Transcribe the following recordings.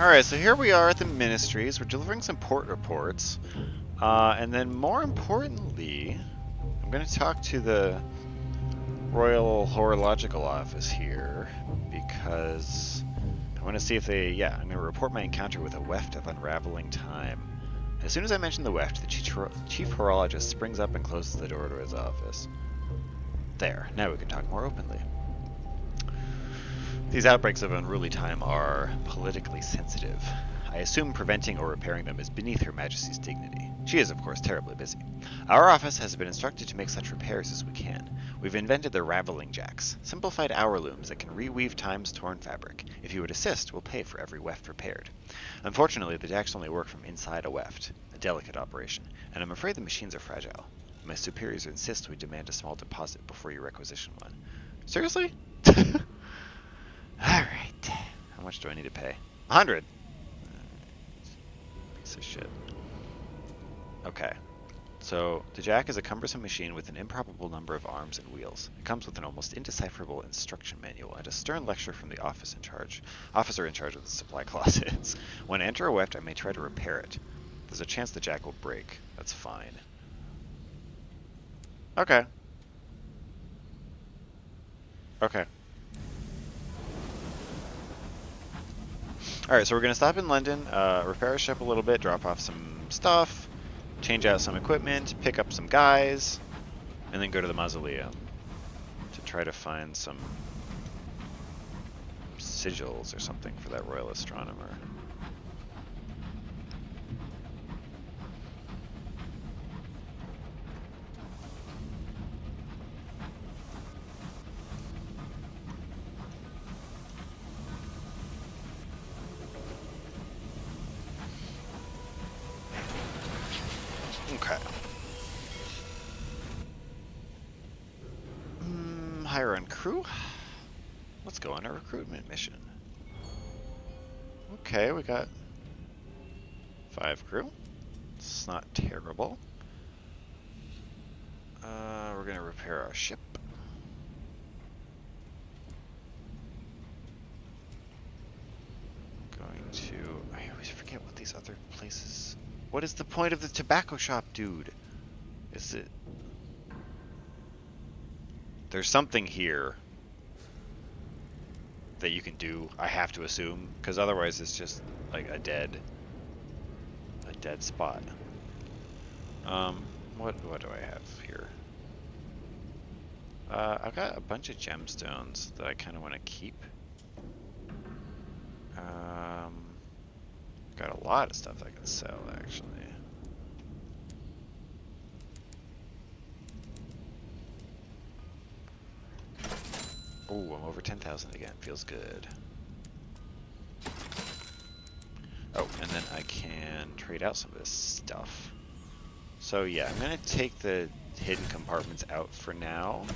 Alright, so here we are at the Ministries. We're delivering some port reports. And then more importantly, I'm going to talk to the Royal Horological Office here because I want to see if they, I'm going to report my encounter with a weft of unraveling time. As soon as I mention the weft, the chief horologist springs up and closes the door to his office. There, now we can talk more openly. These outbreaks of unruly time are politically sensitive. I assume preventing or repairing them is beneath Her Majesty's dignity. She is, of course, terribly busy. Our office has been instructed to make such repairs as we can. We've invented the raveling jacks, simplified hour looms that can reweave time's torn fabric. If you would assist, we'll pay for every weft repaired. Unfortunately, the jacks only work from inside a weft, a delicate operation, and I'm afraid the machines are fragile. My superiors insist we demand a small deposit before you requisition one. Seriously? Alright. How much do I need to pay? 100! Piece of shit. Okay. So, the jack is a cumbersome machine with an improbable number of arms and wheels. It comes with an almost indecipherable instruction manual and a stern lecture from the officer in charge of the supply closets. When I enter a weft, I may try to repair it. There's a chance the jack will break. That's fine. Okay. Okay. Alright, so we're going to stop in London, repair our ship a little bit, drop off some stuff, change out some equipment, pick up some guys, and then go to the mausoleum to try to find some sigils or something for that royal astronomer. Okay. Hire on crew? Let's go on a recruitment mission. Okay, we got 5 crew. It's not terrible. We're gonna repair our ship. I always forget what these other places... What is the point of the tobacco shop, dude? Is it... There's something here that you can do, I have to assume, because otherwise it's just like a dead spot. What do I have here? I've got a bunch of gemstones that I kind of want to keep. Got a lot of stuff I can sell, actually. Ooh, I'm over 10,000 again. Feels good. Oh, and then I can trade out some of this stuff. So yeah, I'm gonna take the hidden compartments out for now.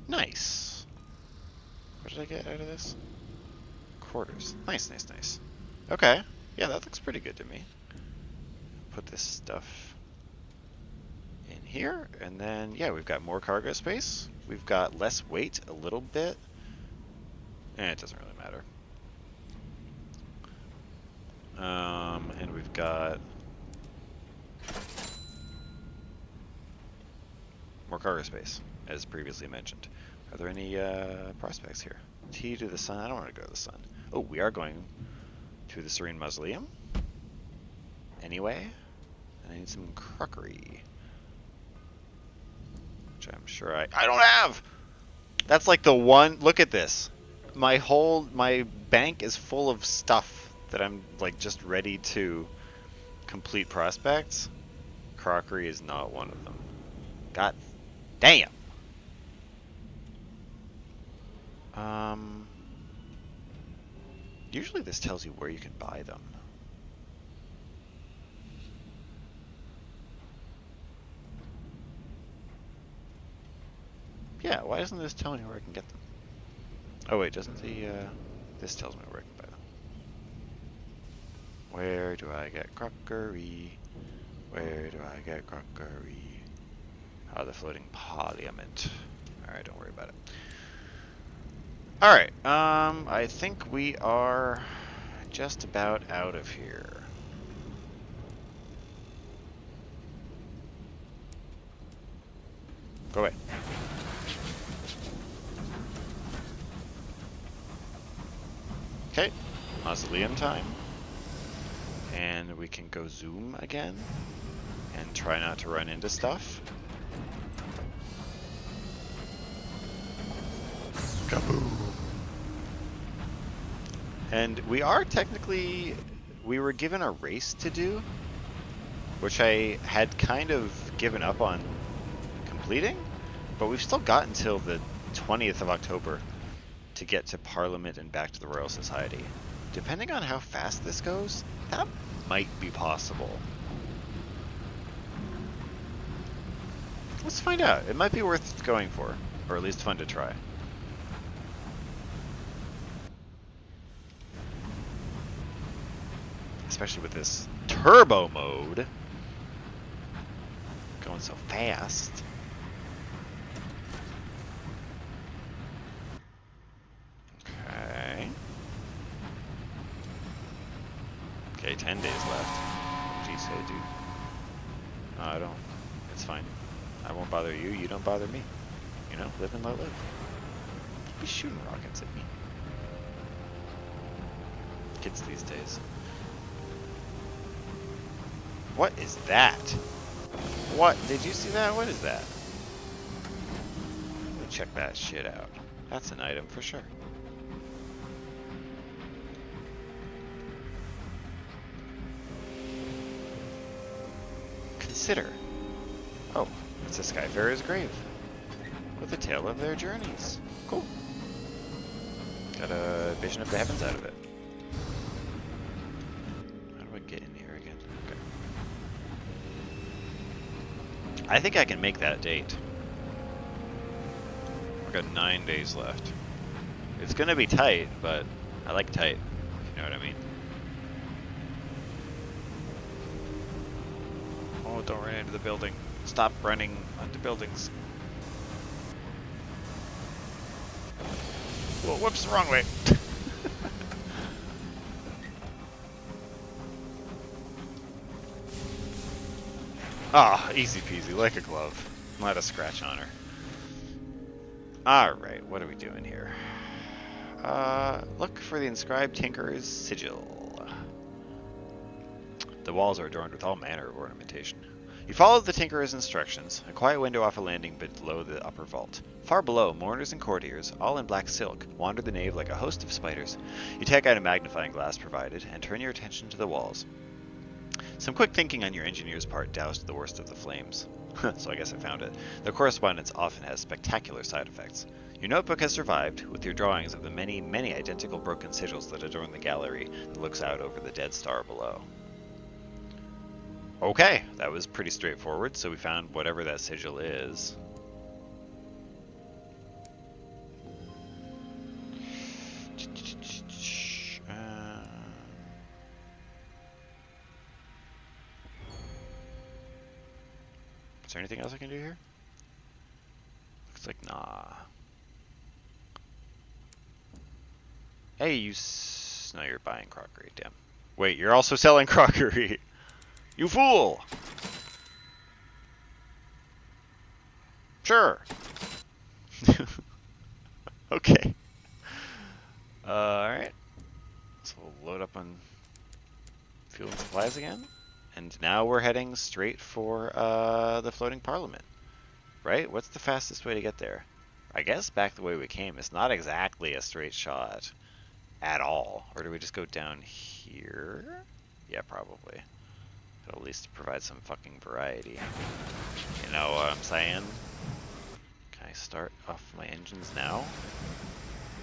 Nice. What did I get out of this? Quarters. Nice, nice, nice. Okay. Yeah, that looks pretty good to me. Put this stuff in here, and then, yeah, we've got more cargo space. We've got less weight, a little bit. It doesn't really matter. And we've got more cargo space, as previously mentioned. Are there any prospects here? T to the sun. I don't want to go to the sun. Oh, we are going to the Serene Mausoleum. Anyway, and I need some crockery, which I'm sure I don't have. That's like the one. Look at this. My bank is full of stuff that I'm like just ready to complete prospects. Crockery is not one of them. God damn. Usually this tells you where you can buy them. Yeah, why doesn't this tell me where I can get them? Oh wait, doesn't the, this tells me where I can buy them. Where do I get crockery? Where do I get crockery? Oh, the floating parliament. Alright, don't worry about it. Alright, I think we are just about out of here. Go away. Okay, mausoleum time. And we can go zoom again. And try not to run into stuff. Kaboom! And we are technically... We were given a race to do, which I had kind of given up on completing, but we've still got until the 20th of October to get to Parliament and back to the Royal Society. Depending on how fast this goes, that might be possible. Let's find out. It might be worth going for, or at least fun to try. Especially with this turbo mode going so fast. Okay. Okay, 10 days left. Jeez, hey, dude. No, I don't. It's fine. I won't bother you. You don't bother me. You know, live and let live. Don't be shooting rockets at me. Kids these days. What is that? What? Did you see that? What is that? Let me check that shit out. That's an item for sure. Consider. Oh, it's a Skyfarer's grave. With a tale of their journeys. Cool. Got a vision of the heavens out of it. How do I get in here again? Okay. I think I can make that date. We've got 9 days left. It's gonna be tight, but I like tight, if you know what I mean. Oh, don't run into the building. Stop running onto buildings. Whoa, whoops, the wrong way. Ah, easy peasy, like a glove. Not a scratch on her. Alright, what are we doing here? Look for the inscribed Tinkerer's sigil. The walls are adorned with all manner of ornamentation. You follow the Tinkerer's instructions, a quiet window off a landing below the upper vault. Far below, mourners and courtiers, all in black silk, wander the nave like a host of spiders. You take out a magnifying glass provided, and turn your attention to the walls. Some quick thinking on your engineer's part doused the worst of the flames. So I guess I found it. The correspondence often has spectacular side effects. Your notebook has survived, with your drawings of the many, many identical broken sigils that adorn the gallery that looks out over the dead star below. Okay, that was pretty straightforward, so we found whatever that sigil is. Is there anything else I can do here? Looks like nah. Hey, no, you're buying crockery, damn. Wait, you're also selling crockery! You fool! Sure. Okay. Alright. So we'll load up on fuel and supplies again. And now we're heading straight for the floating parliament. Right? What's the fastest way to get there? I guess back the way we came. It's not exactly a straight shot at all. Or do we just go down here? Yeah, probably. At least provide some fucking variety. You know what I'm saying? Can I start off my engines now?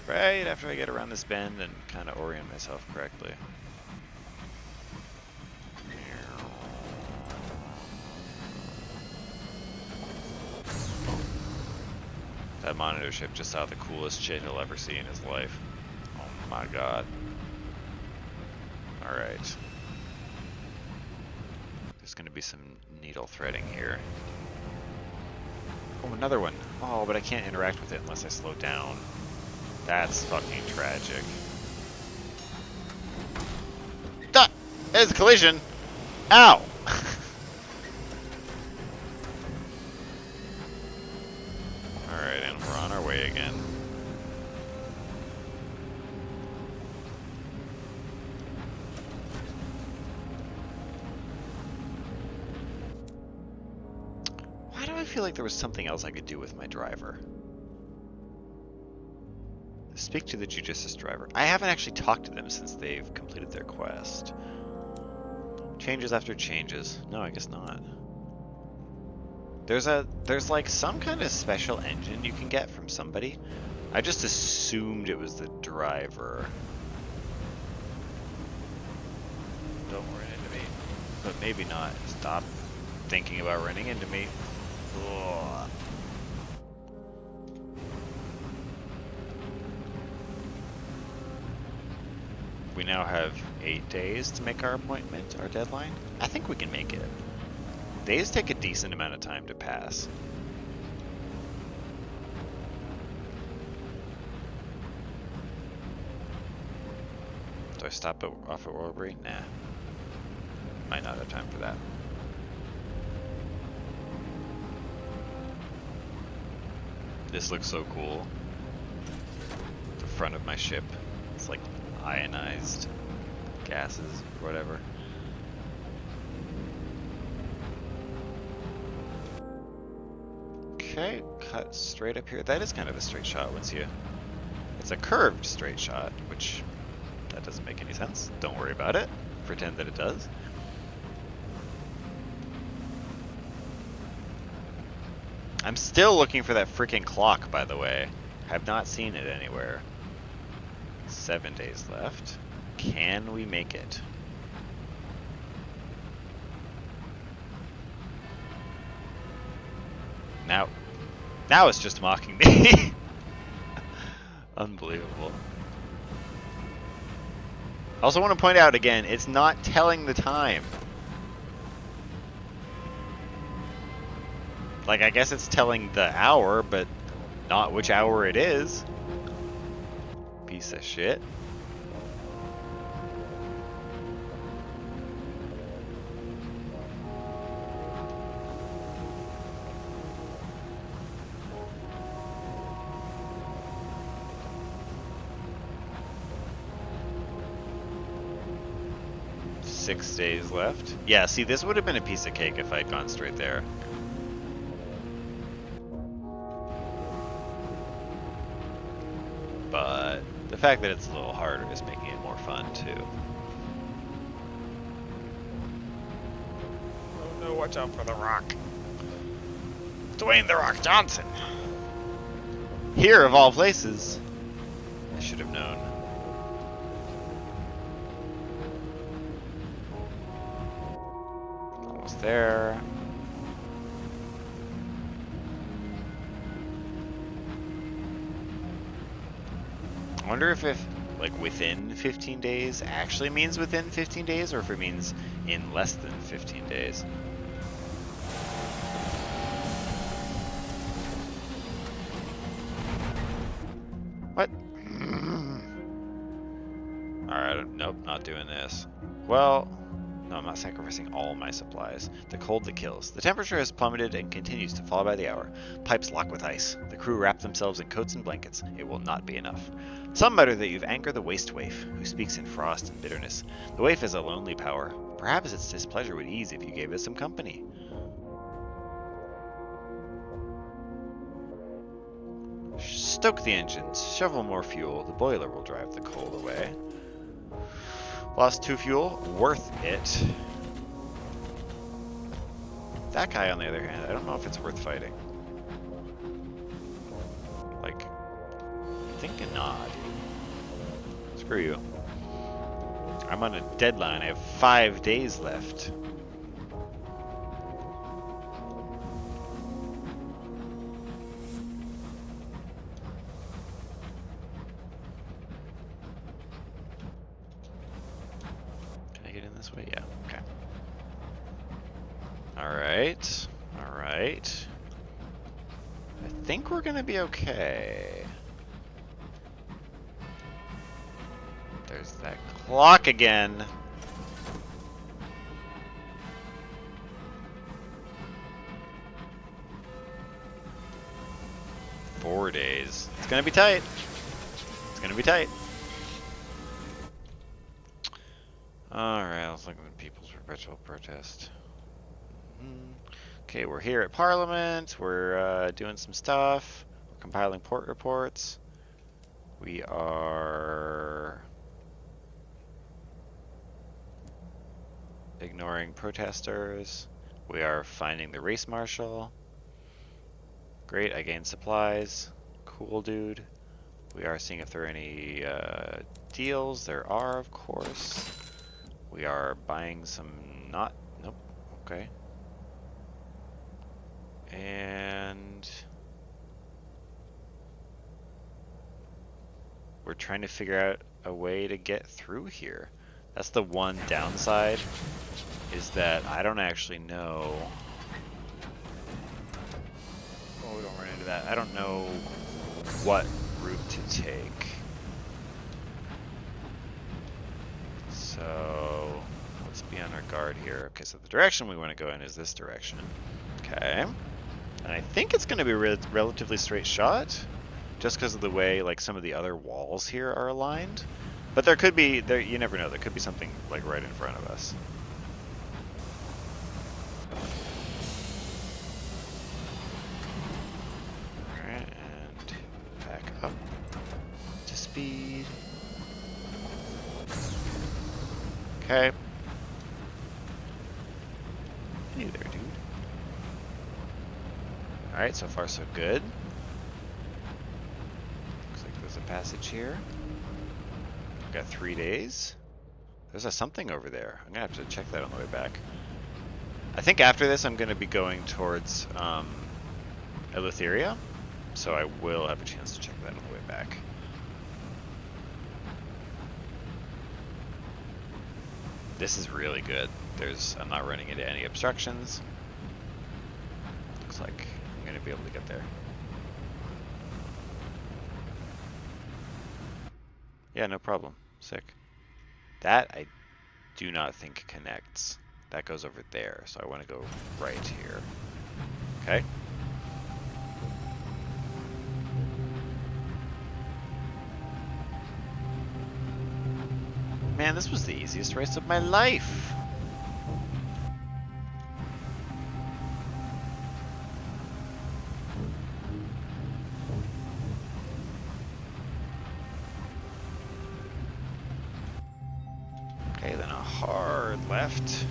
Right after I get around this bend and kind of orient myself correctly. That monitor ship just saw the coolest shit he'll ever see in his life. Oh my god. Alright. There's gonna be some needle threading here. Oh, another one. Oh, but I can't interact with it unless I slow down. That's fucking tragic. Duh! There's a collision! Ow! Alright, and we're on our way again. Why do I feel like there was something else I could do with my driver? Speak to the judicious driver. I haven't actually talked to them since they've completed their quest. Changes after changes. No, I guess not. There's like some kind of special engine you can get from somebody. I just assumed it was the driver. Don't run into me. But maybe not. Stop thinking about running into me. Ugh. We now have 8 days to make our appointment, our deadline. I think we can make it. Days take a decent amount of time to pass. Do I stop off at Warbury? Nah. Might not have time for that. This looks so cool. The front of my ship. It's like ionized gases or whatever. Okay, cut straight up here. That is kind of a straight shot once you... It's a curved straight shot, which... That doesn't make any sense. Don't worry about it. Pretend that it does. I'm still looking for that freaking clock, by the way. Have not seen it anywhere. 7 days left. Can we make it? Now it's just mocking me. Unbelievable. I also want to point out again, it's not telling the time. Like, I guess it's telling the hour, but not which hour it is. Piece of shit. Six days left. Yeah, see, this would have been a piece of cake if I'd gone straight there. But the fact that it's a little harder is making it more fun, too. Oh no, watch out for the Rock. Dwayne "The Rock" Johnson. Here, of all places. I should have known. Almost there. I wonder if like within 15 days actually means within 15 days or if it means in less than 15 days. What? Alright, nope, not doing this. Well, no, I'm not sacrificing all my supplies. The cold that kills. The temperature has plummeted and continues to fall by the hour. Pipes lock with ice. The crew wrap themselves in coats and blankets. It will not be enough. Some mutter that you've anchored the waste waif, who speaks in frost and bitterness. The waif is a lonely power. Perhaps its displeasure would ease if you gave it some company. Stoke the engines. Shovel more fuel. The boiler will drive the cold away. Lost 2 fuel. Worth it. That guy, on the other hand, I don't know if it's worth fighting. Like, thinking not. Screw you. I'm on a deadline. I have 5 days left. Can I get in this way? Yeah, okay. Alright. Alright. think we're gonna be okay. There's that clock again. Four days. It's gonna be tight. It's gonna be tight. Alright, let's look at the People's Perpetual Protest. Okay, we're here at Parliament. We're doing some stuff. We're compiling port reports. We are ignoring protesters. We are finding the race marshal. Great, I gained supplies. Cool, dude. We are seeing if there are any deals. There are, of course. We are buying some not... Nope. Okay. And... we're trying to figure out a way to get through here. That's the one downside, is that I don't actually know... Oh, we don't run into that. I don't know what route to take. So let's be on our guard here. Okay, so the direction we want to go in is this direction. Okay. And I think it's going to be a relatively straight shot, just because of the way like some of the other walls here are aligned. But there could be, you never know, there could be something like right in front of us. Alright, and back up to speed. Okay. Hey there, dude. Alright, so far so good. Looks like there's a passage here. We've got 3 days. There's a something over there. I'm gonna have to check that on the way back. I think after this I'm gonna be going towards Eleutheria, so I will have a chance to check that on the way back. This is really good. I'm not running into any obstructions. Looks like I'm gonna be able to get there. Yeah, no problem. Sick. That I do not think connects. That goes over there, so I want to go right here. Okay. Man, this was the easiest race of my life. Okay, then a hard left.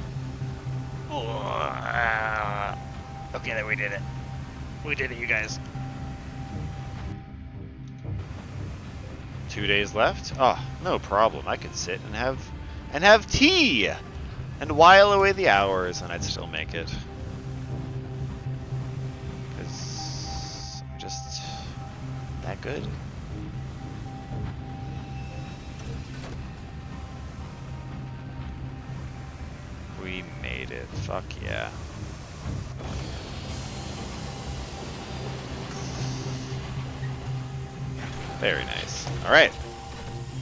Okay, then we did it. We did it, you guys. 2 days left? Oh, no problem. I could sit and have tea and while away the hours, and I'd still make it. Because I'm just that good. We made it. Fuck yeah. Very nice. Alright.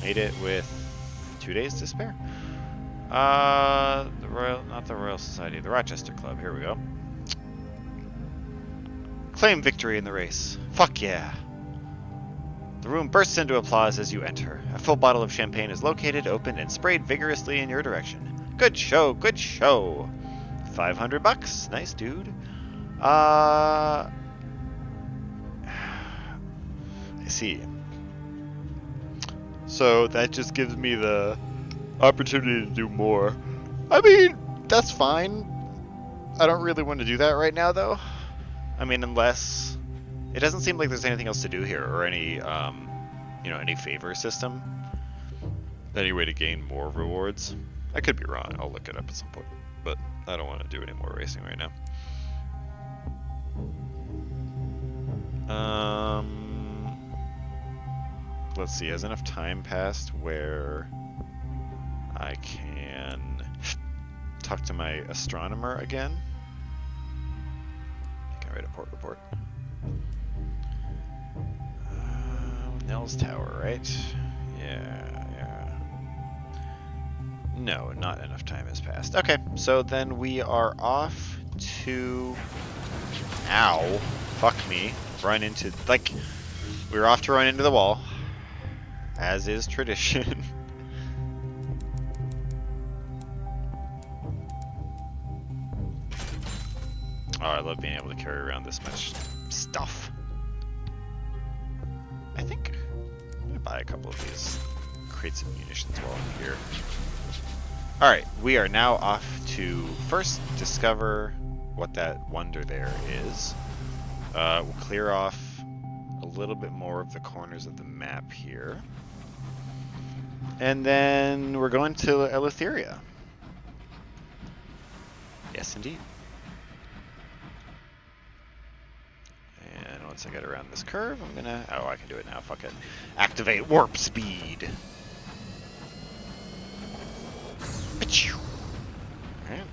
Made it with 2 days to spare. Not the Royal Society, the Rochester Club. Here we go. Claim victory in the race. Fuck yeah. The room bursts into applause as you enter. A full bottle of champagne is located, opened, and sprayed vigorously in your direction. Good show, good show. $500. Nice, dude. I see. So that just gives me the opportunity to do more. I mean, that's fine. I don't really want to do that right now, though. I mean, unless... It doesn't seem like there's anything else to do here, or any, any favor system. Any way to gain more rewards. I could be wrong. I'll look it up at some point. But I don't want to do any more racing right now. Let's see, has enough time passed where I can talk to my astronomer again? I can write a port report. Nell's tower, right? Yeah. No, not enough time has passed. Okay, so then we are off to... Ow. Fuck me. Run into... Like, we're off to run into the wall. As is tradition. Oh, I love being able to carry around this much stuff. I think I'm gonna buy a couple of these crates of munitions while I'm here. Alright, we are now off to first discover what that wonder there is. We'll clear off a little bit more of the corners of the map here. And then we're going to Eleutheria. Yes, indeed. And once I get around this curve, I'm gonna... Oh, I can do it now. Fuck it. Activate warp speed. Alright.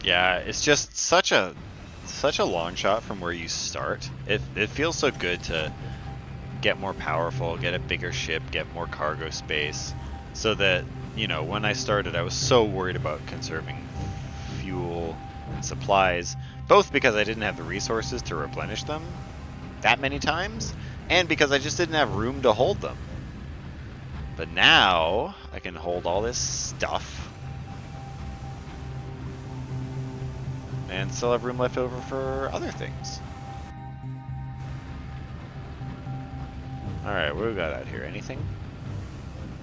Yeah, it's just such a long shot from where you start. It feels so good to get more powerful, get a bigger ship, get more cargo space, so that, you know, when I started, I was so worried about conserving fuel and supplies, both because I didn't have the resources to replenish them that many times, and because I just didn't have room to hold them. But now, I can hold all this stuff and still have room left over for other things. Alright, what do we got out here? Anything?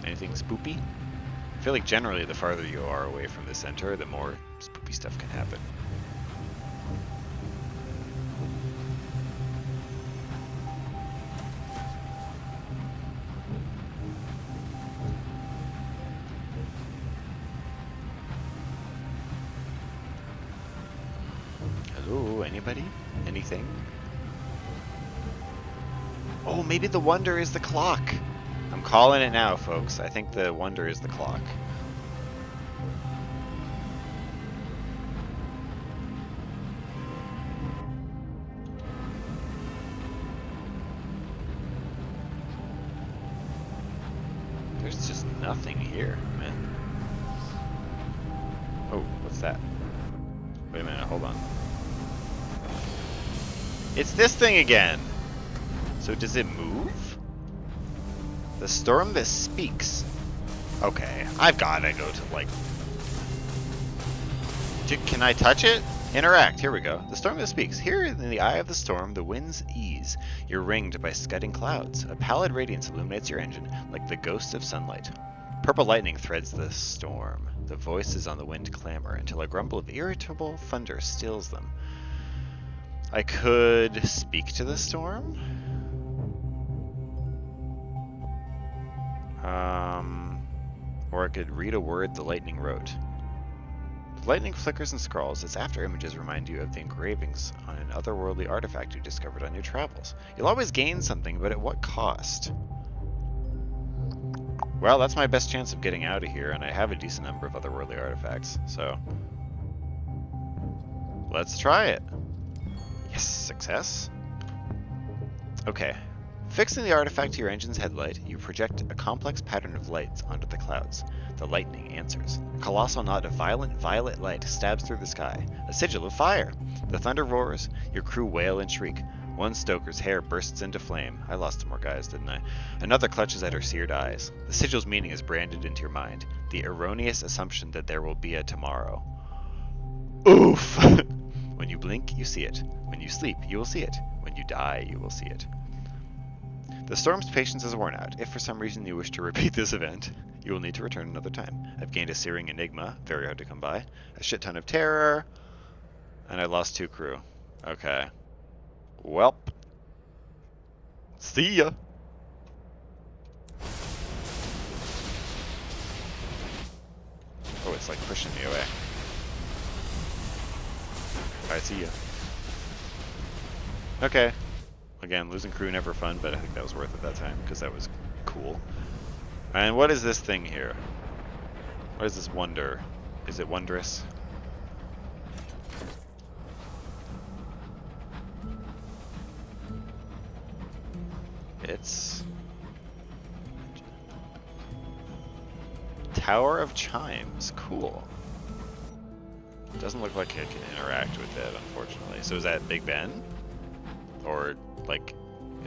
Anything spoopy? I feel like generally the farther you are away from the center, the more spoopy stuff can happen. Hello, anybody? Anything? Oh, maybe the wonder is the clock. I'm calling it now, folks. I think the wonder is the clock. There's just nothing here, man. Oh, what's that? Wait a minute, hold on. It's this thing again! So does it move? The storm that speaks. Okay, I've gotta go to, like... Can I touch it? Interact, here we go. The storm that speaks. Here in the eye of the storm, the winds ease. You're ringed by scudding clouds. A pallid radiance illuminates your engine, like the ghost of sunlight. Purple lightning threads the storm. The voices on the wind clamor until a grumble of irritable thunder stills them. I could speak to the storm? Or I could read a word the lightning wrote. The lightning flickers and scrawls. Its after images remind you of the engravings on an otherworldly artifact you discovered on your travels. You'll always gain something, but at what cost? Well, that's my best chance of getting out of here, and I have a decent number of otherworldly artifacts, so... Let's try it. Yes, success. Okay. Fixing the artifact to your engine's headlight, you project a complex pattern of lights onto the clouds. The lightning answers. A colossal knot of violent violet light stabs through the sky. A sigil of fire. The thunder roars. Your crew wail and shriek. One stoker's hair bursts into flame. I lost some more guys, didn't I? Another clutches at her seared eyes. The sigil's meaning is branded into your mind. The erroneous assumption that there will be a tomorrow. Oof! When you blink, you see it. When you sleep, you will see it. When you die, you will see it. The storm's patience is worn out. If for some reason you wish to repeat this event, you will need to return another time. I've gained a searing enigma, very hard to come by, a shit ton of terror, and I lost 2 crew. Okay. Welp. See ya! Oh, it's like pushing me away. Alright, see ya. Okay. Again, losing crew never fun, but I think that was worth it that time, because that was cool. And what is this thing here? What is this wonder? Is it wondrous? It's Tower of Chimes. Cool. Doesn't look like I can interact with it, unfortunately. So is that Big Ben? Or, like,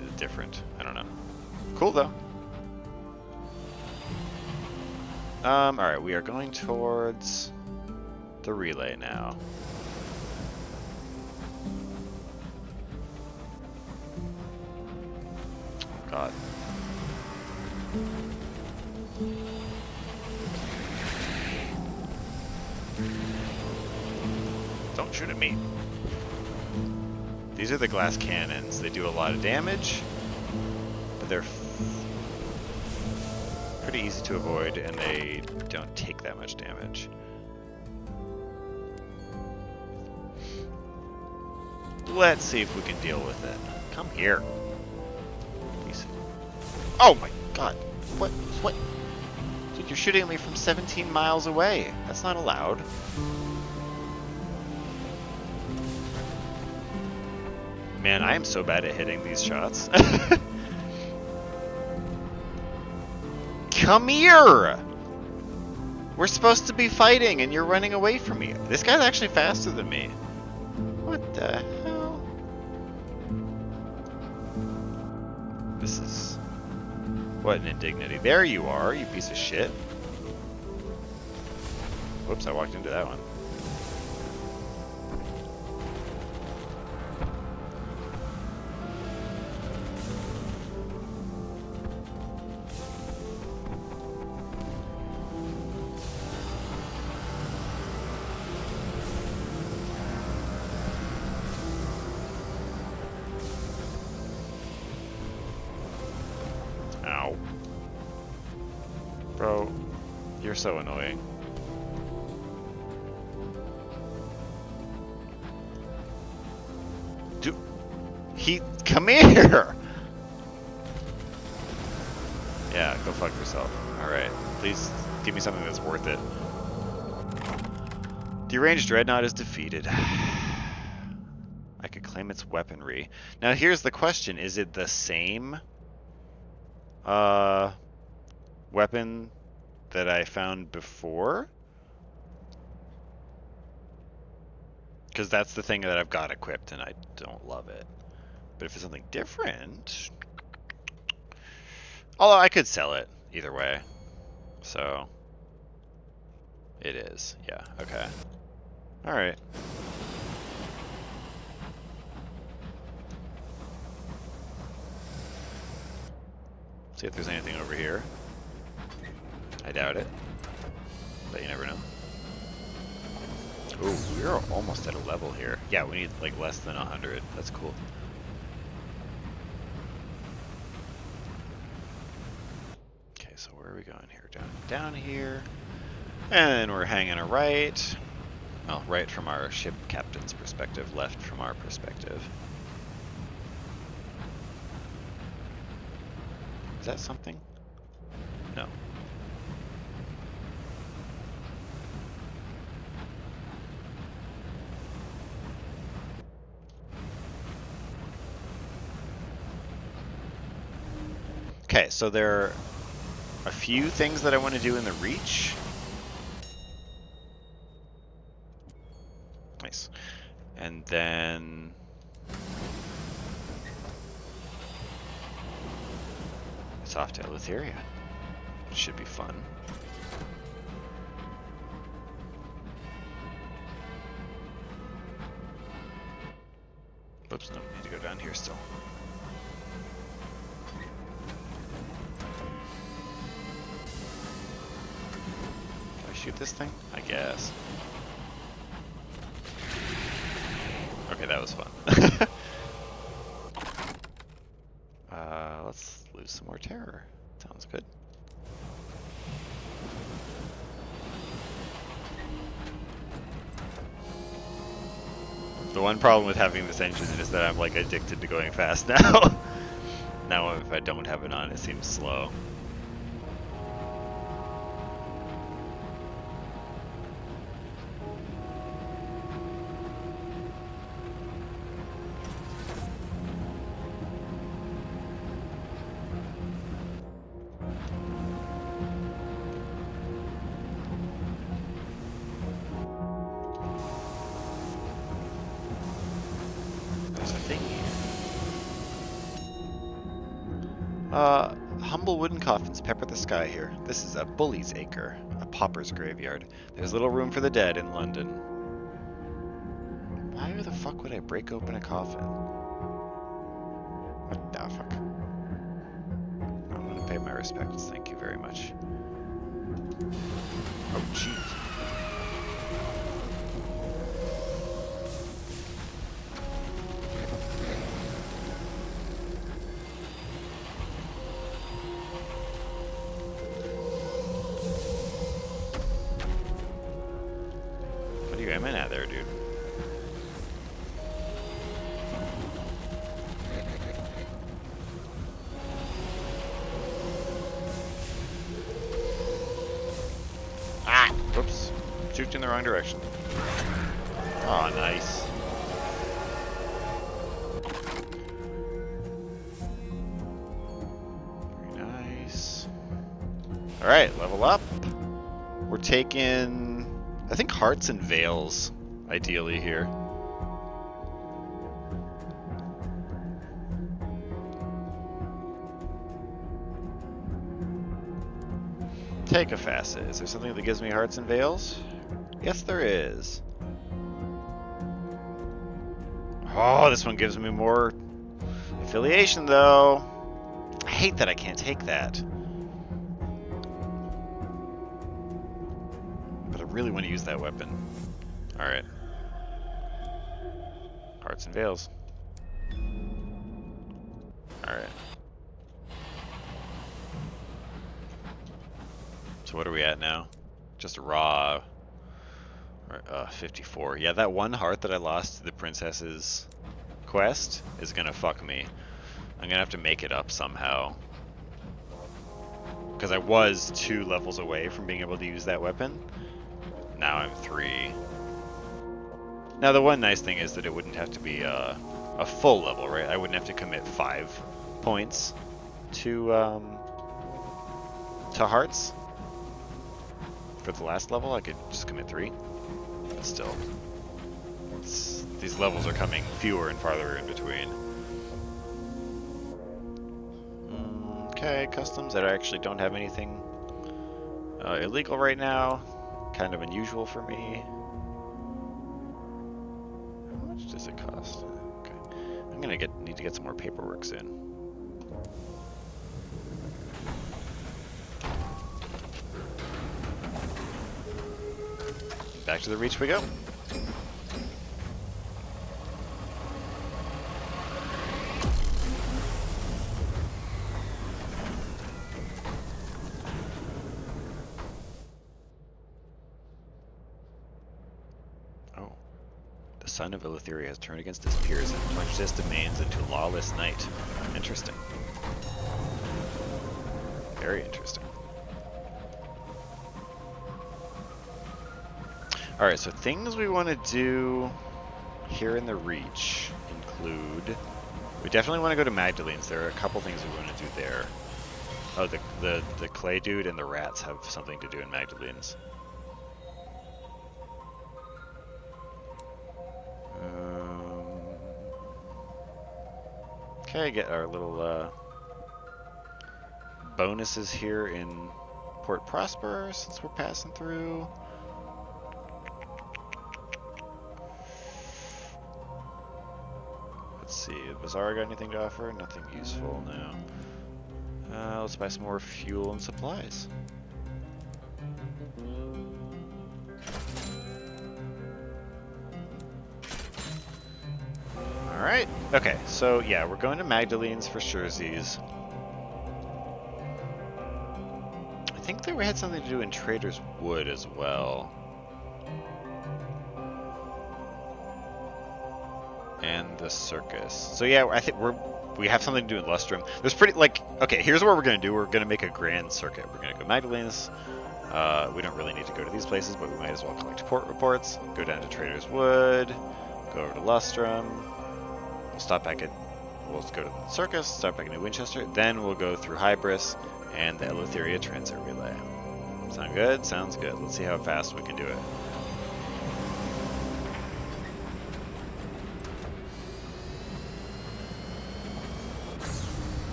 is it different? I don't know. Cool, though. Alright, we are going towards the relay now. Oh, God. Don't shoot at me. These are the glass cannons. They do a lot of damage, but they're pretty easy to avoid, and they don't take that much damage. Let's see if we can deal with it. Come here. Oh my God. What? What? Dude, you're shooting at me from 17 miles away. That's not allowed. Man, I am so bad at hitting these shots. Come here! We're supposed to be fighting and you're running away from me. This guy's actually faster than me. What the hell? This is... What an indignity. There you are, you piece of shit. Whoops, I walked into that one. Ow. Bro, you're so annoying. Dude, come here! Yeah, go fuck yourself. Alright, please give me something that's worth it. Deranged Dreadnought is defeated. I could claim its weaponry. Now here's the question, is it the same weapon that I found before? Because that's the thing that I've got equipped and I don't love it. But if it's something different... Although I could sell it either way. So... It is. Yeah, okay. Alright. See if there's anything over here. I doubt it. But you never know. Ooh, we're almost at a level here. Yeah, we need like less than 100. That's cool. Okay, so where are we going here? Down here. And we're hanging a right. Well, right from our ship captain's perspective, left from our perspective. Is that something? No. Okay, so there are a few things that I want to do in the Reach. Nice. And then... it's off to Eleutheria, which should be fun. Whoops, no, need to go down here still. Can I shoot this thing? I guess. Okay, that was fun. Let's lose some more terror. Sounds good. The one problem with having this engine is that I'm like addicted to going fast now. Now if I don't have it on, it seems slow. Humble wooden coffins pepper the sky here. This is a bully's acre, a pauper's graveyard. There's little room for the dead in London. Why the fuck would I break open a coffin? What the fuck? I'm gonna pay my respects, thank you very much. Oh, jeez. What are you aiming at there, dude? Ah! Whoops. Shoot in the wrong direction. Oh, nice. Very nice. Alright, level up. We're taking, I think, hearts and veils, ideally, here. Take a facet. Is there something that gives me hearts and veils? Yes, there is. Oh, this one gives me more affiliation, though. I hate that I can't take that. But I really want to use that weapon. Alright. Hearts and veils. Alright. So what are we at now? Just a raw 54. Yeah, that one heart that I lost to the princess's quest is gonna fuck me. I'm gonna have to make it up somehow. Because I was 2 levels away from being able to use that weapon. Now I'm 3. Now the one nice thing is that it wouldn't have to be a full level, right? I wouldn't have to commit 5 points to hearts. For the last level, I could just commit 3. But still, these levels are coming fewer and farther in between. Okay, customs that actually don't have anything illegal right now. Kind of unusual for me. How much does it cost? Okay, I'm gonna need to get some more paperwork soon. Back to the Reach we go. Oh. The son of Eleutheria has turned against his peers and plunged his domains into lawless night. Interesting. Very interesting. Alright, so things we want to do here in the Reach include... We definitely want to go to Magdalene's. There are a couple things we want to do there. Oh, the clay dude and the rats have something to do in Magdalene's. Okay, get our little bonuses here in Port Prosper since we're passing through. Let's see, Bazaar got anything to offer? Nothing useful, no. Let's buy some more fuel and supplies. Alright, okay, so yeah, we're going to Magdalene's for Scherzies. I think that we had something to do in Trader's Wood as well. And the circus. So yeah, I think we have something to do in Lustrum. There's pretty, like, okay, here's what we're going to do. We're going to make a grand circuit. We're going to go Magdalene's. We don't really need to go to these places, but we might as well collect port reports. Go down to Trader's Wood. Go over to Lustrum. We'll stop back at... We'll go to the circus, stop back at New Winchester. Then we'll go through Hybris and the Eleutheria Transit Relay. Sound good? Sounds good. Let's see how fast we can do it.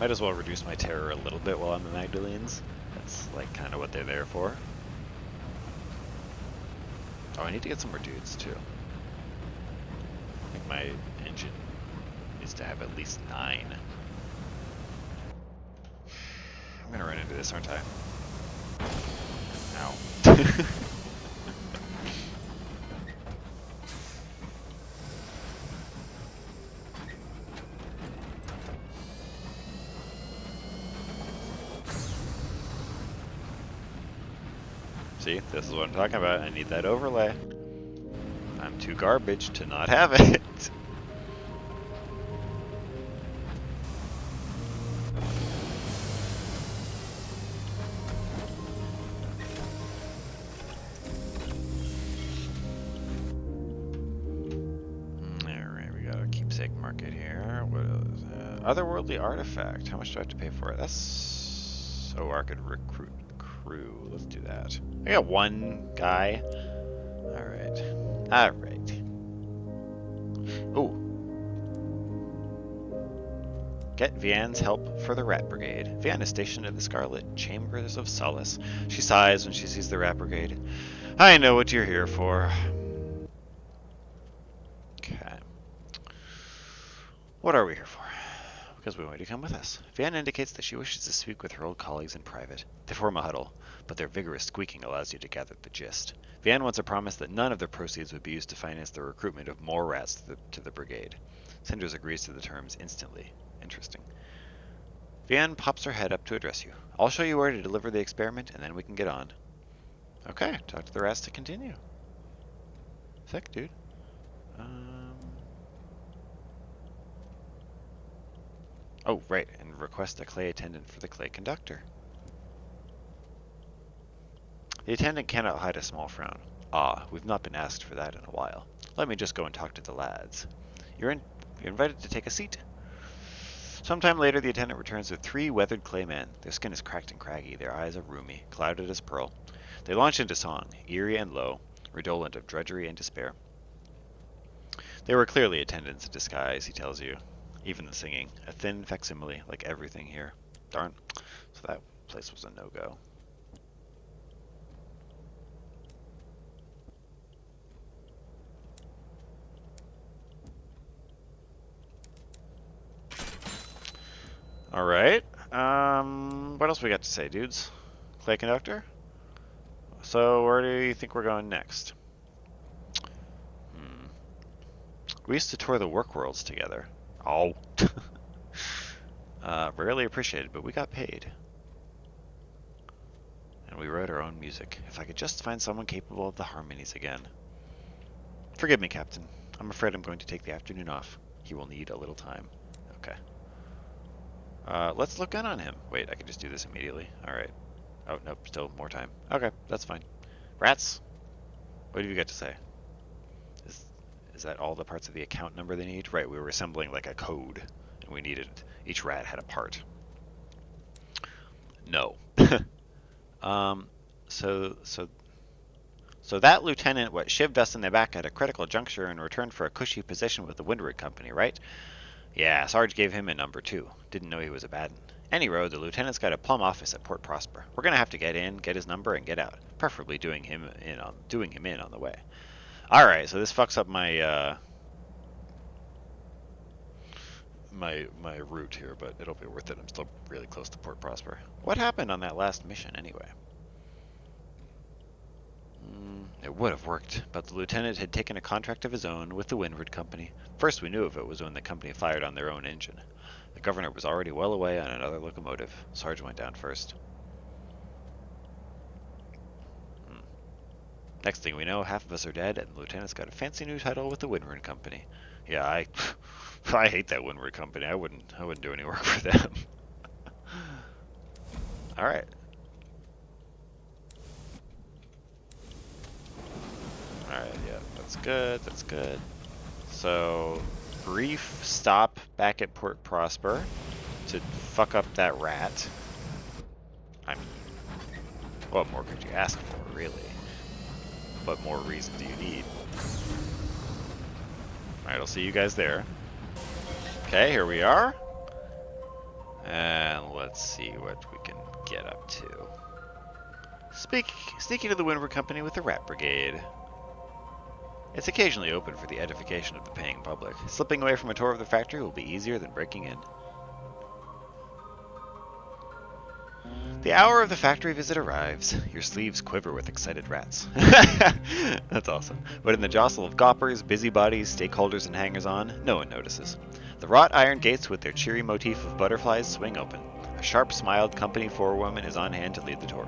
Might as well reduce my terror a little bit while I'm in Magdalene's. That's like kind of what they're there for. Oh, I need to get some more dudes too. I think my engine needs to have at least 9. I'm gonna run into this, aren't I? Ow. See, this is what I'm talking about. I need that overlay. I'm too garbage to not have it. Alright, we got a keepsake market here. What is that? Otherworldly artifact. How much do I have to pay for it? That's... Oh, I could recruit crew. Let's do that. I got one guy. Alright. Alright. Ooh. Get Vianne's help for the Rat Brigade. Vianne is stationed at the Scarlet Chambers of Solace. She sighs when she sees the Rat Brigade. I know what you're here for. Okay. What are we here for? Because we want you to come with us. Vianne indicates that she wishes to speak with her old colleagues in private. They form a huddle, but their vigorous squeaking allows you to gather the gist. Vianne wants a promise that none of the proceeds would be used to finance the recruitment of more rats to the brigade. Cinders agrees to the terms instantly. Interesting. Vianne pops her head up to address you. I'll show you where to deliver the experiment, and then we can get on. Okay, talk to the rats to continue. Sick, dude. Oh, right, and request a clay attendant for the clay conductor. The attendant cannot hide a small frown. Ah, we've not been asked for that in a while. Let me just go and talk to the lads. You're invited to take a seat. Sometime later, the attendant returns with 3 weathered clay men. Their skin is cracked and craggy, their eyes are rheumy, clouded as pearl. They launch into song, eerie and low, redolent of drudgery and despair. They were clearly attendants in disguise, he tells you. Even the singing, a thin facsimile, like everything here. Darn. So that place was a no-go. Alright. What else we got to say, dudes? Clay conductor? So where do you think we're going next? We used to tour the work worlds together. Oh. Rarely appreciated, but we got paid. And we wrote our own music. If I could just find someone capable of the harmonies again. Forgive me, Captain. I'm afraid I'm going to take the afternoon off. He will need a little time. Okay. Let's look in on him. Wait, I can just do this immediately. Alright. Oh, nope, still more time. Okay, that's fine. Rats, what have you got to say? Is that all the parts of the account number they need? Right, we were assembling like a code, and we needed, each rat had a part. No. So that lieutenant, shivved us in the back at a critical juncture in return for a cushy position with the Windward Company, right? Yeah, Sarge gave him a number too. Didn't know he was a bad one. Any road, the lieutenant's got a plum office at Port Prosper. We're gonna have to get in, get his number, and get out. Preferably doing him in on the way. All right, so this fucks up my my route here, but it'll be worth it. I'm still really close to Port Prosper. What happened on that last mission anyway? It would have worked, but the lieutenant had taken a contract of his own with the Windward Company. First we knew of it was when the company fired on their own engine. The governor was already well away on another locomotive. Sarge went down first. Next thing we know, half of us are dead, and the lieutenant's got a fancy new title with the Windward Company. Yeah, I hate that Windward Company. I wouldn't do any work for them. All right. All right, yeah, that's good. That's good. So, brief stop back at Port Prosper to fuck up that rat. I mean, what more could you ask for, really? What more reason do you need? Alright, I'll see you guys there. Okay, here we are. And let's see what we can get up to. Sneaking to the Windward Company with the Rat Brigade. It's occasionally open for the edification of the paying public. Slipping away from a tour of the factory will be easier than breaking in. The hour of the factory visit arrives. Your sleeves quiver with excited rats. That's awesome. But in the jostle of goppers, busybodies, stakeholders, and hangers-on, no one notices. The wrought iron gates with their cheery motif of butterflies swing open. A sharp-smiled company forewoman is on hand to lead the tour.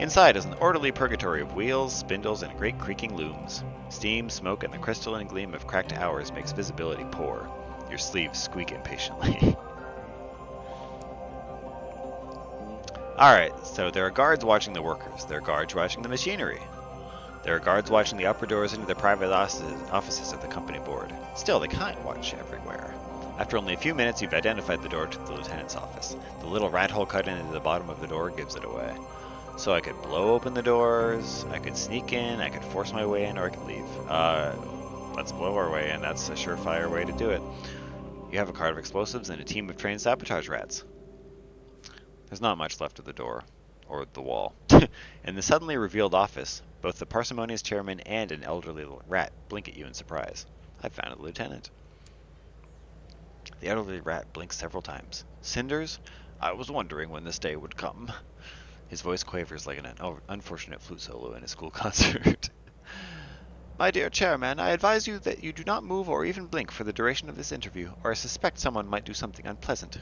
Inside is an orderly purgatory of wheels, spindles, and great creaking looms. Steam, smoke, and the crystalline gleam of cracked hours makes visibility poor. Your sleeves squeak impatiently. Alright, so there are guards watching the workers. There are guards watching the machinery. There are guards watching the upper doors into the private offices of the company board. Still, they can't watch everywhere. After only a few minutes, you've identified the door to the lieutenant's office. The little rat hole cut into the bottom of the door gives it away. So I could blow open the doors, I could sneak in, I could force my way in, or I could leave. Let's blow our way in. That's a surefire way to do it. You have a cart of explosives and a team of trained sabotage rats. There's not much left of the door, or the wall. In the suddenly revealed office, both the parsimonious chairman and an elderly rat blink at you in surprise. I've found a lieutenant. The elderly rat blinks several times. Cinders? I was wondering when this day would come. His voice quavers like an unfortunate flute solo in a school concert. My dear chairman, I advise you that you do not move or even blink for the duration of this interview, or I suspect someone might do something unpleasant.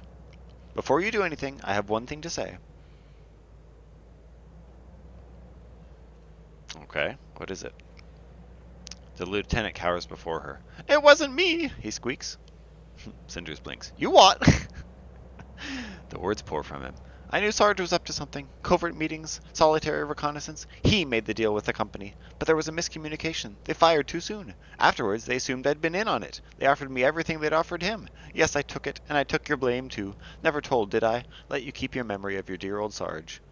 Before you do anything, I have one thing to say. Okay, what is it? The lieutenant cowers before her. It wasn't me, he squeaks. Cinders blinks. You what? The words pour from him. I knew Sarge was up to something. Covert meetings, solitary reconnaissance. He made the deal with the company. But there was a miscommunication. They fired too soon. Afterwards, they assumed I'd been in on it. They offered me everything they'd offered him. Yes, I took it, and I took your blame, too. Never told, did I? Let you keep your memory of your dear old Sarge.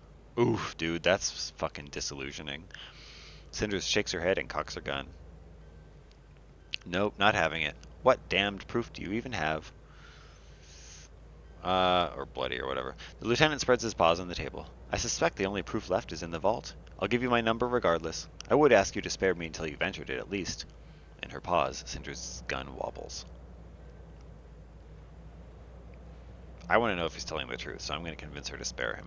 Oof, dude, that's fucking disillusioning. Cinders shakes her head and cocks her gun. Nope, not having it. What damned proof do you even have? Or bloody or whatever. The lieutenant spreads his paws on the table. I suspect the only proof left is in the vault. I'll give you my number regardless. I would ask you to spare me until you've entered it at least. In her pause, Cinders' gun wobbles. I want to know if he's telling the truth, so I'm going to convince her to spare him.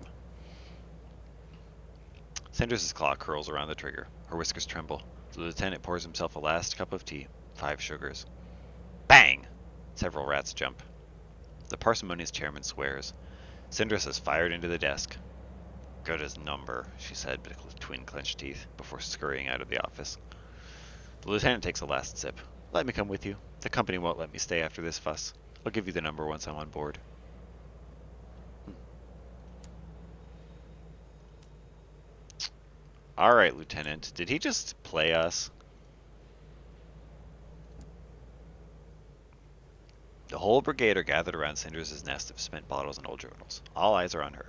Cinders' claw curls around the trigger. Her whiskers tremble. The lieutenant pours himself a last cup of tea. 5 sugars. Bang! Several rats jump. The parsimonious chairman swears. Cinders has fired into the desk. Good as number, she said between clenched teeth, before scurrying out of the office. The lieutenant takes a last sip. Let me come with you. The company won't let me stay after this fuss. I'll give you the number once I'm on board. Alright, Lieutenant. Did he just play us? The whole brigade are gathered around Cinders' nest of spent bottles and old journals. All eyes are on her.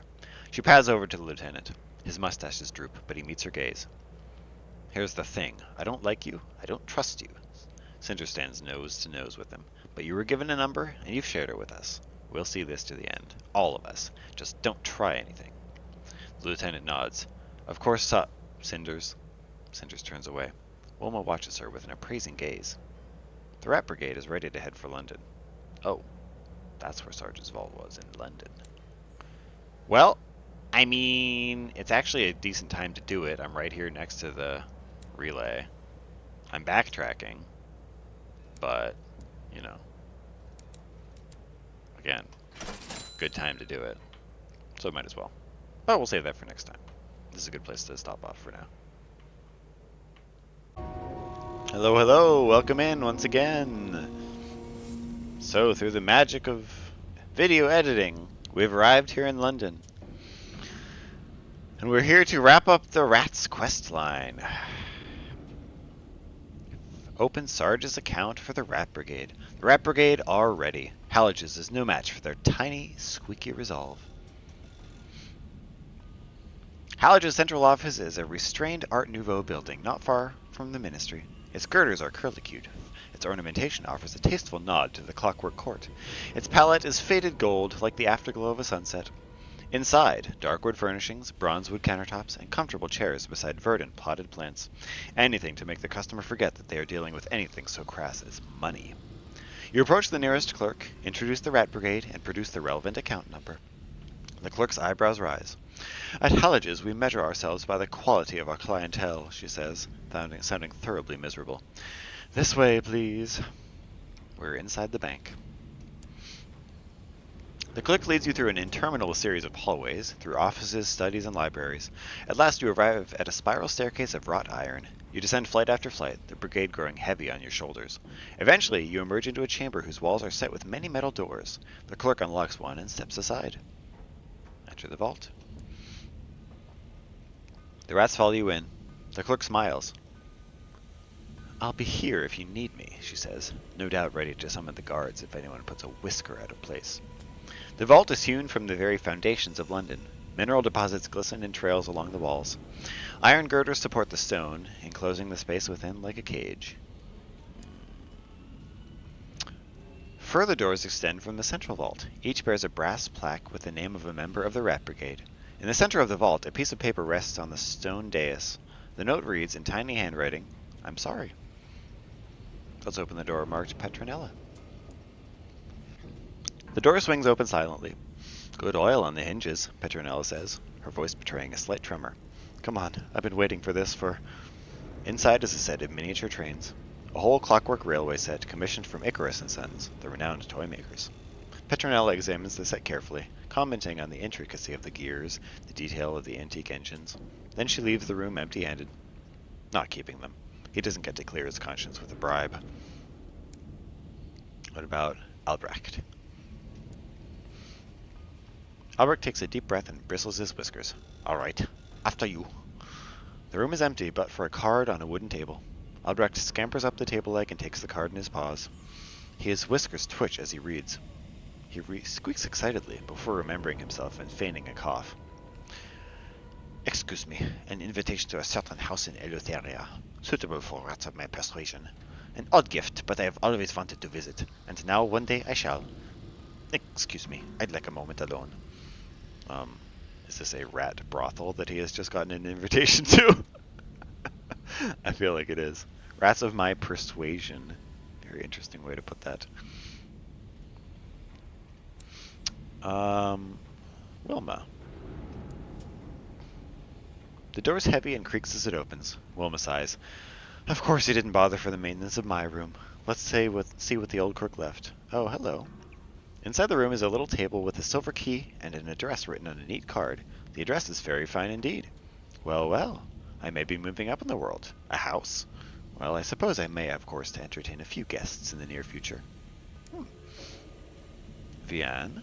She pads over to the lieutenant. His mustaches droop, but he meets her gaze. Here's the thing. I don't like you. I don't trust you. Cinders stands nose to nose with him. But you were given a number, and you've shared it with us. We'll see this to the end. All of us. Just don't try anything. The lieutenant nods. Of course, Cinders. Cinders turns away. Wilma watches her with an appraising gaze. The Rat Brigade is ready to head for London. Oh, that's where Sarge's vault was, in London. Well, I mean, it's actually a decent time to do it. I'm right here next to the relay. I'm backtracking, but, you know, again, good time to do it. So might as well. But we'll save that for next time. This is a good place to stop off for now. Hello, hello, welcome in once again. So, through the magic of video editing, we've arrived here in London. And we're here to wrap up the Rats quest line. Open Sarge's account for the Rat Brigade. The Rat Brigade are ready. Halliges is no match for their tiny, squeaky resolve. Hallige's central office is a restrained Art Nouveau building not far from the Ministry. Its girders are curlicued. Its ornamentation offers a tasteful nod to the clockwork court. Its palette is faded gold, like the afterglow of a sunset. Inside, dark wood furnishings, bronze wood countertops, and comfortable chairs beside verdant potted plants. Anything to make the customer forget that they are dealing with anything so crass as money. You approach the nearest clerk, introduce the Rat Brigade, and produce the relevant account number. The clerk's eyebrows rise. At Hallige's, we measure ourselves by the quality of our clientele, she says, sounding thoroughly miserable. This way, please. We're inside the bank. The clerk leads you through an interminable series of hallways, through offices, studies, and libraries. At last you arrive at a spiral staircase of wrought iron. You descend flight after flight, the brigade growing heavy on your shoulders. Eventually, you emerge into a chamber whose walls are set with many metal doors. The clerk unlocks one and steps aside. Enter the vault. The rats follow you in. The clerk smiles. I'll be here if you need me, she says, no doubt ready to summon the guards if anyone puts a whisker out of place. The vault is hewn from the very foundations of London. Mineral deposits glisten in trails along the walls. Iron girders support the stone, enclosing the space within like a cage. Further doors extend from the central vault. Each bears a brass plaque with the name of a member of the Rat Brigade. In the center of the vault, a piece of paper rests on the stone dais. The note reads in tiny handwriting, I'm sorry. Let's open the door marked Petronella. The door swings open silently. Good oil on the hinges, Petronella says, her voice betraying a slight tremor. Come on, I've been waiting for this for... Inside is a set of miniature trains. A whole clockwork railway set commissioned from Icarus & Sons, the renowned toy makers. Petronella examines the set carefully, commenting on the intricacy of the gears, the detail of the antique engines. Then she leaves the room empty-handed. Not keeping them. He doesn't get to clear his conscience with a bribe. What about Albrecht? Albrecht takes a deep breath and bristles his whiskers. All right, after you. The room is empty, but for a card on a wooden table. Albrecht scampers up the table leg and takes the card in his paws. His whiskers twitch as he reads. He squeaks excitedly before remembering himself and feigning a cough. Excuse me, an invitation to a certain house in Eleutheria, suitable for rats of my persuasion. An odd gift, but I have always wanted to visit, and now one day I shall. Excuse me, I'd like a moment alone. Is this a rat brothel that he has just gotten an invitation to? I feel like it is. Rats of my persuasion. Very interesting way to put that. Wilma. The door's heavy and creaks as it opens. Wilma sighs. Of course he didn't bother for the maintenance of my room. Let's see what the old crook left. Oh, hello. Inside the room is a little table with a silver key and an address written on a neat card. The address is very fine indeed. Well, well, I may be moving up in the world. A house. Well, I suppose I may have course to entertain a few guests in the near future. Vianne?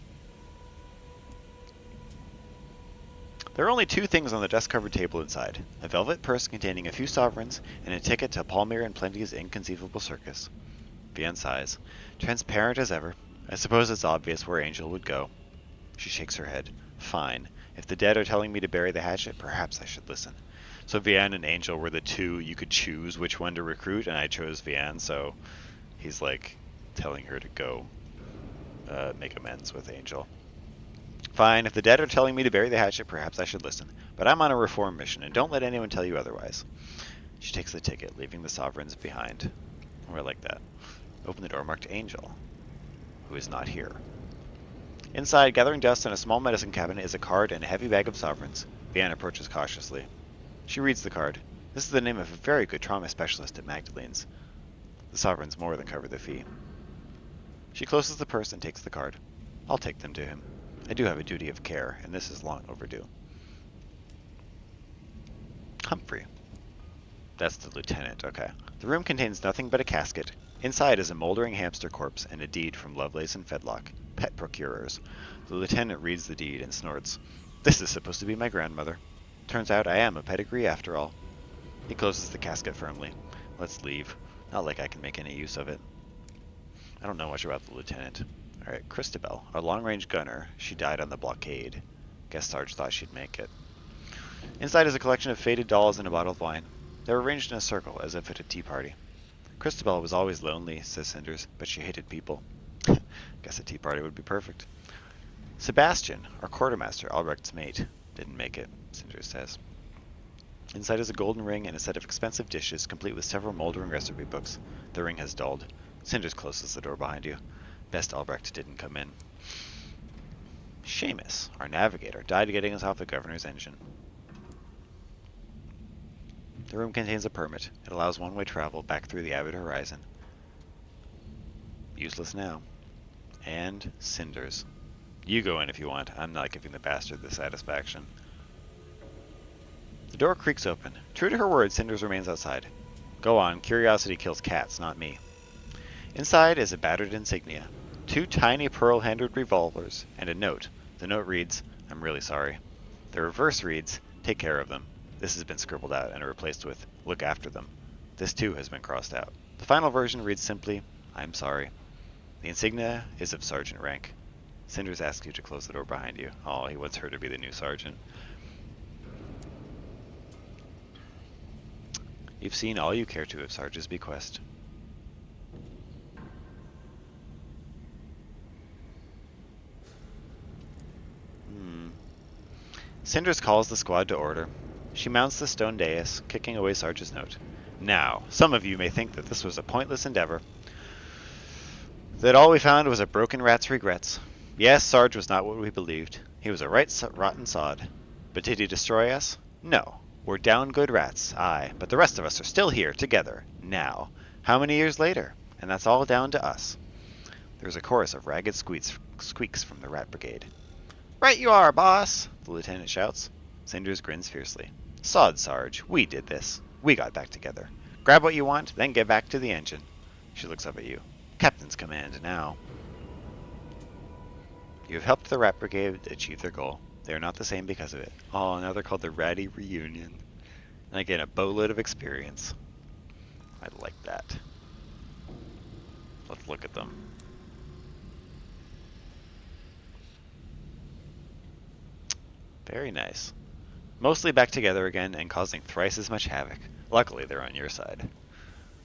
There are only two things on the dust-covered table inside. A velvet purse containing a few sovereigns and a ticket to Palmyra and Plenty's inconceivable circus. Vianne sighs. Transparent as ever. I suppose it's obvious where Angel would go. She shakes her head. Fine. If the dead are telling me to bury the hatchet, perhaps I should listen. So Vianne and Angel were the two you could choose which one to recruit, and I chose Vianne, so he's like telling her to go make amends with Angel. Fine, if the dead are telling me to bury the hatchet, perhaps I should listen. But I'm on a reform mission, and don't let anyone tell you otherwise. She takes the ticket, leaving the sovereigns behind. Oh, I like that. Open the door marked Angel, who is not here. Inside, gathering dust in a small medicine cabinet, is a card and a heavy bag of sovereigns. Vianne approaches cautiously. She reads the card. This is the name of a very good trauma specialist at Magdalene's. The sovereigns more than cover the fee. She closes the purse and takes the card. I'll take them to him. I do have a duty of care, and this is long overdue. Humphrey. That's the lieutenant, okay. The room contains nothing but a casket. Inside is a moldering hamster corpse and a deed from Lovelace and Fedlock, pet procurers. The lieutenant reads the deed and snorts. This is supposed to be my grandmother. Turns out I am a pedigree after all. He closes the casket firmly. Let's leave. Not like I can make any use of it. I don't know much about the lieutenant. Alright, Christabel, our long-range gunner. She died on the blockade. Guess Sarge thought she'd make it. Inside is a collection of faded dolls and a bottle of wine. They're arranged in a circle, as if at a tea party. Christabel was always lonely, says Cinders, but she hated people. Guess a tea party would be perfect. Sebastian, our quartermaster, Albrecht's mate, didn't make it, Cinders says. Inside is a golden ring and a set of expensive dishes, complete with several moldering recipe books. The ring has dulled. Cinders closes the door behind you. Best Albrecht didn't come in. Seamus, our navigator, died getting us off the governor's engine. The room contains a permit. It allows one-way travel back through the avid horizon. Useless now. And Cinders. You go in if you want. I'm not giving the bastard the satisfaction. The door creaks open. True to her word, Cinders remains outside. Go on. Curiosity kills cats, not me. Inside is a battered insignia. 2 tiny pearl-handled revolvers, and a note. The note reads, I'm really sorry. The reverse reads, take care of them. This has been scribbled out and replaced with, look after them. This too has been crossed out. The final version reads simply, I'm sorry. The insignia is of sergeant rank. Cinders asks you to close the door behind you. Oh, he wants her to be the new sergeant. You've seen all you care to of Sarge's bequest. Cinders calls the squad to order. She mounts the stone dais, kicking away Sarge's note. Now, some of you may think that this was a pointless endeavor. That all we found was a broken rat's regrets. Yes, Sarge was not what we believed. He was a right rotten sod. But did he destroy us? No. We're down good rats, aye, but the rest of us are still here, together, now. How many years later? And that's all down to us. There's a chorus of ragged squeaks from the rat brigade. Right you are, boss, the lieutenant shouts. Cinders grins fiercely. Sod, Sarge, we did this. We got back together. Grab what you want, then get back to the engine. She looks up at you. Captain's command now. You have helped the rat brigade achieve their goal. They are not the same because of it. Oh, now they're called the Ratty Reunion. And I get a boatload of experience. I like that. Let's look at them. Very nice. Mostly back together again and causing thrice as much havoc. Luckily, they're on your side.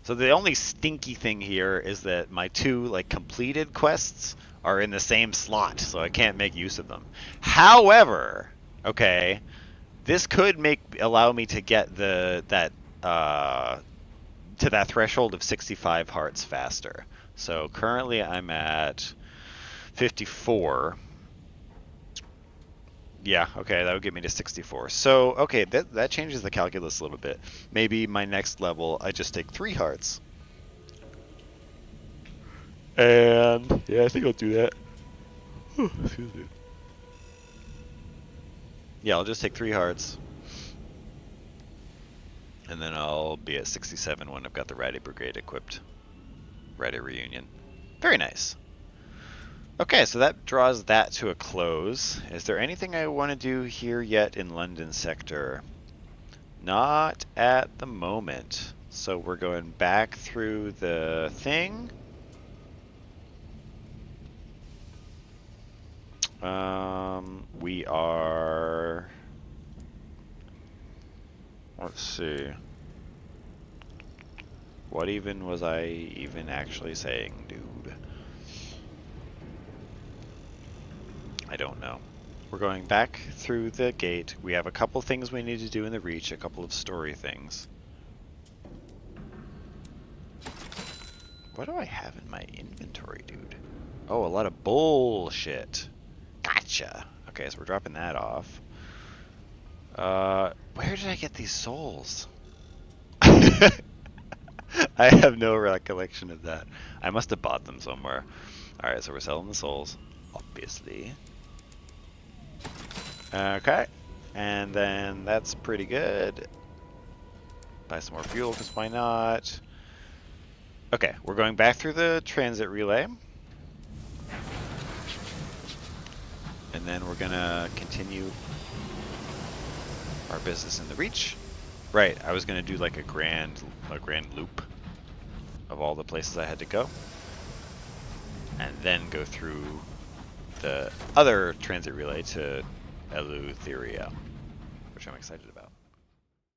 So the only stinky thing here is that my 2 completed quests are in the same slot, so I can't make use of them. However, okay, this could allow me to get to that threshold of 65 hearts faster. So currently I'm at 54. Yeah, okay, that would get me to 64. So, okay, that changes the calculus a little bit. Maybe my next level, I just take 3 hearts. And, yeah, I think I'll do that. Excuse me. Yeah, I'll just take 3 hearts. And then I'll be at 67 when I've got the Ratty Brigade equipped. Ratty Reunion. Very nice. Okay, so that draws that to a close. Is there anything I want to do here yet in London sector? Not at the moment. So we're going back through the thing. We are... Let's see. What even was I even actually saying, dude? I don't know. We're going back through the gate. We have a couple things we need to do in the Reach, a couple of story things. What do I have in my inventory, dude? Oh, a lot of bullshit. Gotcha. Okay, so we're dropping that off. Where did I get these souls? I have no recollection of that. I must have bought them somewhere. Alright, so we're selling the souls, obviously. Okay, and then that's pretty good. Buy some more fuel, because why not? Okay, we're going back through the transit relay. And then we're gonna continue our business in the Reach. Right, I was gonna do like a grand loop of all the places I had to go. And then go through the other transit relay to Eleutheria, which I'm excited about.